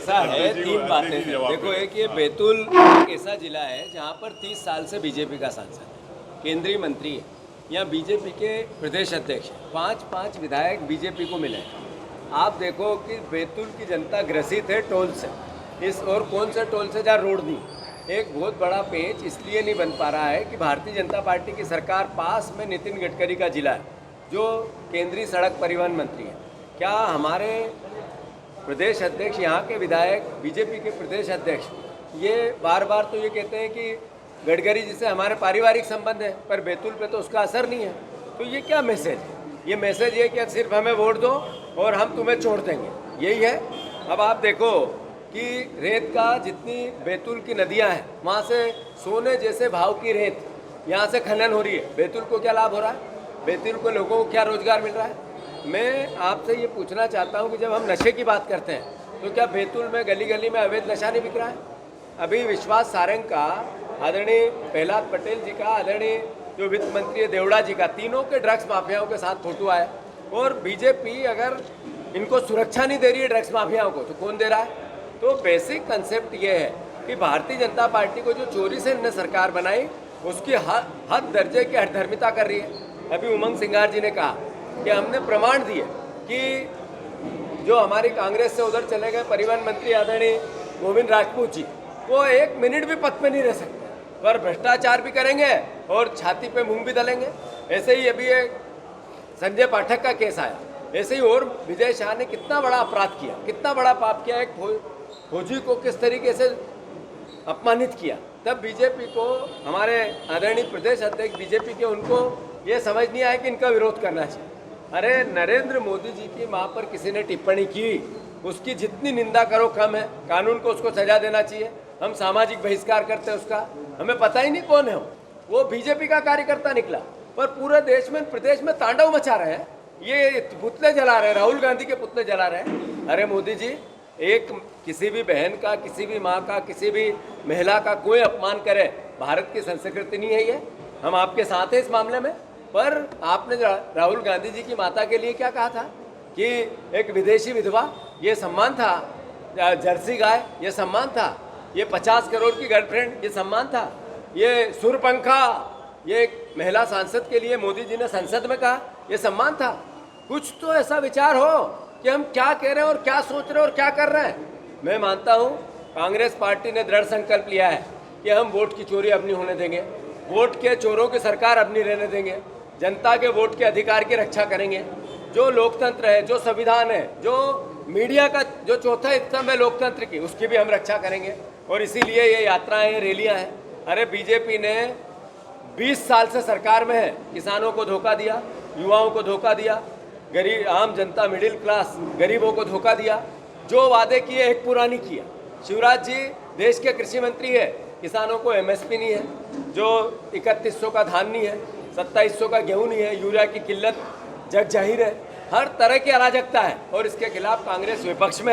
ऐसा है, तीन बातें हैं। देखो, एक ये बैतूल एक ऐसा जिला है जहाँ पर 30 साल से बीजेपी का सांसद है, केंद्रीय मंत्री है, यहाँ बीजेपी के प्रदेश अध्यक्ष हैं, पांच विधायक बीजेपी को मिले हैं। आप देखो कि बैतूल की जनता ग्रसित है टोल से, इस और कौन से टोल से जहाँ रोड नहीं। एक बहुत बड़ा पेच इसलिए नहीं बन पा रहा है कि भारतीय जनता पार्टी की सरकार पास में नितिन गडकरी का जिला है जो केंद्रीय सड़क परिवहन मंत्री है। क्या हमारे प्रदेश अध्यक्ष, यहाँ के विधायक, बीजेपी के प्रदेश अध्यक्ष ये बार बार तो ये कहते हैं कि गडकरी जी से हमारे पारिवारिक संबंध है, पर बैतूल पे तो उसका असर नहीं है। तो ये क्या मैसेज है? ये मैसेज ये कि सिर्फ हमें वोट दो और हम तुम्हें छोड़ देंगे, यही है। अब आप देखो कि रेत का जितनी बैतूल की नदियाँ हैं वहाँ से सोने जैसे भाव की रेत यहाँ से खनन हो रही है। बैतूल को क्या लाभ हो रहा है? बैतूल को लोगों को क्या रोजगार मिल रहा है? मैं आपसे ये पूछना चाहता हूँ कि जब हम नशे की बात करते हैं तो क्या बैतूल में गली गली में अवैध नशा नहीं बिक रहा है? अभी विश्वास सारंग का, आदरणीय प्रहलाद पटेल जी का, आदरणीय जो वित्त मंत्री है देवड़ा जी का, तीनों के ड्रग्स माफियाओं के साथ फोटो आया। और बीजेपी अगर इनको सुरक्षा नहीं दे रही है ड्रग्स माफियाओं को, तो कौन दे रहा है? तो बेसिक कंसेप्ट ये है कि भारतीय जनता पार्टी को जो चोरी से इन्होंने सरकार बनाई उसकी हद दर्जे की हठधर्मिता कर रही है। अभी उमंग सिंगार जी ने कहा कि हमने प्रमाण दिए कि जो हमारी कांग्रेस से उधर चले गए परिवहन मंत्री आदरणीय गोविंद राजपूत जी, वो 1 मिनट भी पद पे नहीं रह सकते, पर भ्रष्टाचार भी करेंगे और छाती पे मूंग भी दलेंगे। ऐसे ही अभी एक संजय पाठक का केस आया, ऐसे ही और विजय शाह ने कितना बड़ा अपराध किया, कितना बड़ा पाप किया, एक फौजी को किस तरीके से अपमानित किया। तब बीजेपी को, हमारे आदरणीय प्रदेश अध्यक्ष बीजेपी के, उनको ये समझ नहीं आया कि इनका विरोध करना चाहिए। अरे नरेंद्र मोदी जी की मां पर किसी ने टिप्पणी की, उसकी जितनी निंदा करो कम है, कानून को उसको सजा देना चाहिए। हम सामाजिक बहिष्कार करते हैं उसका, हमें पता ही नहीं कौन है वो बीजेपी का कार्यकर्ता निकला, पर पूरे देश में, प्रदेश में तांडव मचा रहे हैं, ये पुतले जला रहे हैं, राहुल गांधी के पुतले जला रहे हैं। अरे मोदी जी, एक किसी भी बहन का, किसी भी माँ का, किसी भी महिला का कोई अपमान करे, भारत की संस्कृति नहीं है ये। हम आपके साथ हैं इस मामले में, पर आपने राहुल गांधी जी की माता के लिए क्या कहा था कि एक विदेशी विधवा ये सम्मान था, जर्सी गाय ये सम्मान था, ये 50 करोड़ की गर्लफ्रेंड ये सम्मान था, ये सुरपंखा ये एक महिला सांसद के लिए मोदी जी ने संसद में कहा ये सम्मान था। कुछ तो ऐसा विचार हो कि हम क्या कह रहे हैं और क्या सोच रहे हैं और क्या कर रहे हैं। मैं मानता हूँ कांग्रेस पार्टी ने दृढ़ संकल्प लिया है कि हम वोट की चोरी अब नहीं होने देंगे, वोट के चोरों की सरकार अब नहीं रहने देंगे, जनता के वोट के अधिकार की रक्षा करेंगे। जो लोकतंत्र है, जो संविधान है, जो मीडिया का जो चौथा स्तंभ है लोकतंत्र की, उसकी भी हम रक्षा करेंगे। और इसीलिए ये यात्राएं, रैलियां हैं। अरे बीजेपी ने 20 साल से सरकार में है, किसानों को धोखा दिया, युवाओं को धोखा दिया, गरीब आम जनता, मिडिल क्लास गरीबों को धोखा दिया। जो वादे किए एक पूरा नहीं किया। शिवराज जी देश के कृषि मंत्री है, किसानों को एमएसपी नहीं है, जो 3100 का धान नहीं है, 2700 का गेहूं नहीं है, यूरिया की किल्लत जग जाहिर है। हर तरह की अराजकता है और इसके खिलाफ कांग्रेस विपक्ष में है।